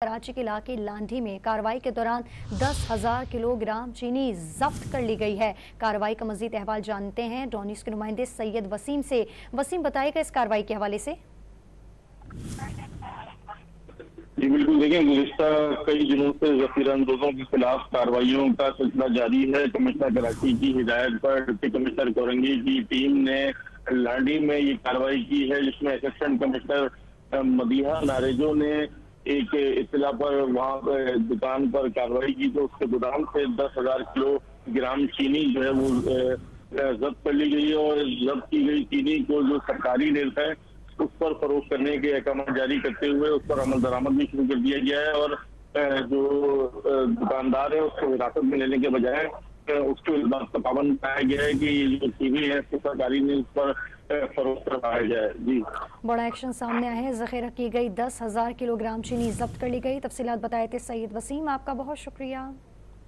कराची के इलाके लांढी में कार्रवाई के दौरान 10,000 किलोग्राम चीनी जब्त कर ली गई है। कार्रवाई का मजीद अहवाल जानते हैं डॉनिस के नुमाइंदे सैयद वसीम से। वसीम, बताएगा इस कार्रवाई के हवाले से। जी बिल्कुल, देखिए गुज़िश्ता कई दिनों से ज़ख़ीरा अंदोज़ों के खिलाफ कार्रवाइयों का सिलसिला जारी है। कमिश्नर कराची की हिदायत पर डिप्टी कमिश्नर कोरंगी की टीम ने लांडी में ये कार्रवाई की है, जिसमें असिस्टेंट कमिश्नर मदीहा नारेजो ने एक इत्तला पर वहां पर दुकान पर कार्रवाई की तो उसके गोदाम से 10,000 किलोग्राम चीनी जो है वो जब्त कर ली गई है और जब्त की गई चीनी को जो सरकारी रेट है उस पर फरोख्त करने के अहकाम जारी करते हुए उस पर अमल दरामद भी शुरू कर दिया गया है और जो दुकानदार है उसको हिरासत में लेने के बजाय उसको इस बात का पाबंद कराया गया है कि जो चीनी है उसको सरकारी नीज पर फरोख्त करवाया जाए। जी, बड़ा एक्शन सामने आया है। जखीरा की गई 10,000 किलोग्राम चीनी जब्त कर ली गई। तफसीलात बताए थे सैयद वसीम, आपका बहुत शुक्रिया।